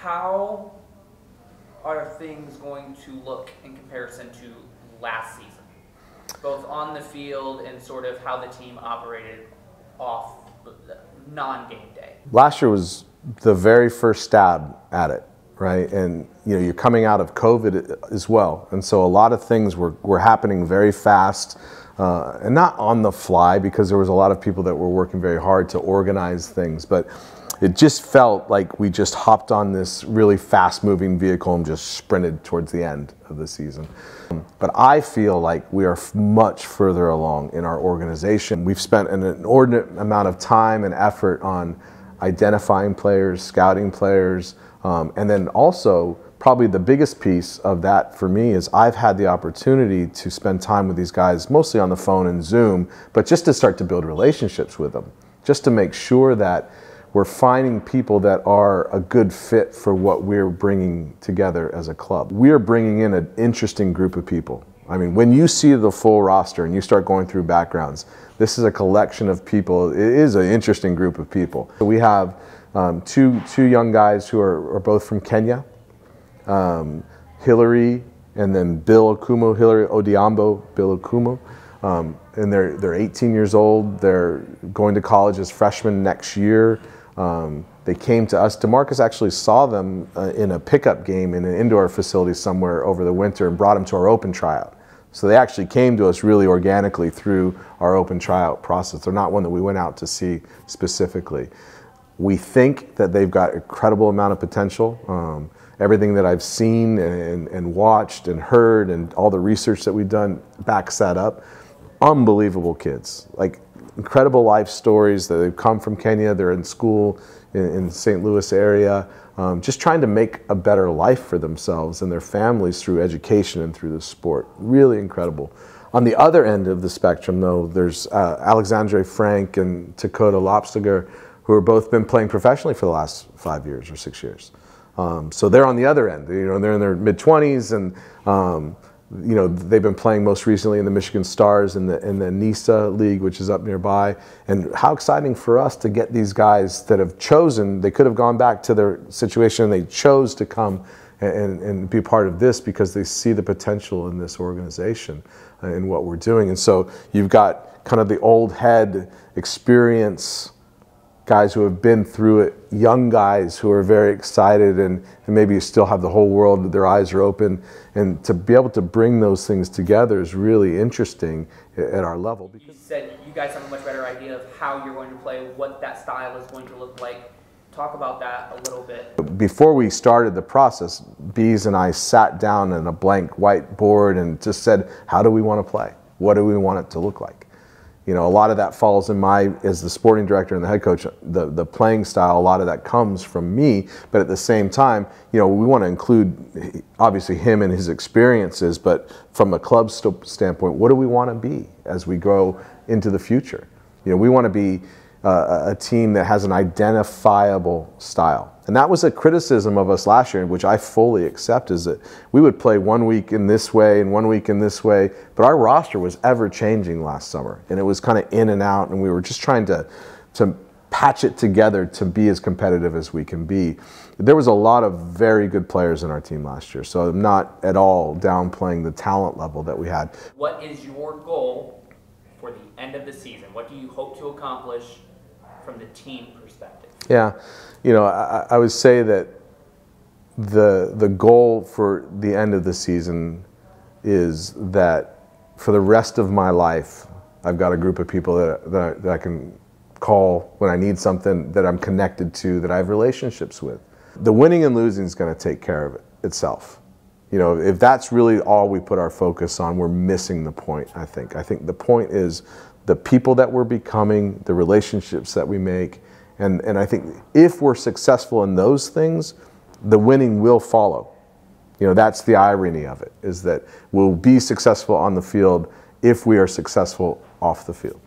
how are things going to look in comparison to last season, both on the field and sort of how the team operated off non-game day? Last year was the very first stab at it, right? And you're coming out of COVID as well, and so a lot of things were happening very fast, and not on the fly, because there was a lot of people that were working very hard to organize things, but it just felt like we just hopped on this really fast-moving vehicle and just sprinted towards the end of the season. But I feel like we are much further along in our organization. We've spent an inordinate amount of time and effort on identifying players, scouting players, and then also probably the biggest piece of that for me is I've had the opportunity to spend time with these guys, mostly on the phone and Zoom, but just to start to build relationships with them, just to make sure that we're finding people that are a good fit for what we're bringing together as a club. We are bringing in an interesting group of people. I mean, when you see the full roster and you start going through backgrounds, this is a collection of people. It is an interesting group of people. We have two young guys who are both from Kenya, Hillary and then Bill Okumo, Hillary Odiambo, Bill Okumo. And they're 18 years old. They're going to college as freshmen next year. They came to us. DeMarcus actually saw them in a pickup game in an indoor facility somewhere over the winter and brought them to our open tryout. So they actually came to us really organically through our open tryout process. They're not one that we went out to see specifically. We think that they've got an incredible amount of potential. Everything that I've seen and watched and heard and all the research that we've done backs that up. Unbelievable kids, like incredible life stories that they've come from Kenya. They're in school in the St. Louis area, just trying to make a better life for themselves and their families through education and through the sport. Really incredible. On the other end of the spectrum, though, there's Alexandre Frank and Dakota Lopstiger, who have both been playing professionally for the last 5 years or 6 years. So they're on the other end. They're in their mid-20s, and they've been playing most recently in the Michigan Stars in the USL League, which is up nearby. And how exciting for us to get these guys that have chosen, they could have gone back to their situation, and they chose to come and be part of this because they see the potential in this organization and what we're doing. And so you've got kind of the old head experience guys who have been through it, young guys who are very excited and maybe still have the whole world, their eyes are open. And to be able to bring those things together is really interesting at our level. You said you guys have a much better idea of how you're going to play, what that style is going to look like. Talk about that a little bit. Before we started the process, Bees and I sat down on a blank whiteboard and just said, how do we want to play? What do we want it to look like? A lot of that falls in as the sporting director and the head coach, the playing style, a lot of that comes from me, but at the same time, we want to include obviously him and his experiences, but from a club standpoint, what do we want to be as we go into the future? We want to be a team that has an identifiable style. And that was a criticism of us last year, which I fully accept, is that we would play 1 week in this way and 1 week in this way, but our roster was ever changing last summer, and it was kind of in and out, and we were just trying to patch it together to be as competitive as we can be. There was a lot of very good players in our team last year, so I'm not at all downplaying the talent level that we had. What is your goal for the end of the season? What do you hope to accomplish from the team perspective? Yeah, I would say that the goal for the end of the season is that for the rest of my life, I've got a group of people that I can call when I need something, that I'm connected to, that I have relationships with. The winning and losing is going to take care of itself. If that's really all we put our focus on, we're missing the point, I think. I think the point is the people that we're becoming, the relationships that we make, and I think if we're successful in those things, the winning will follow. That's the irony of it, is that we'll be successful on the field if we are successful off the field.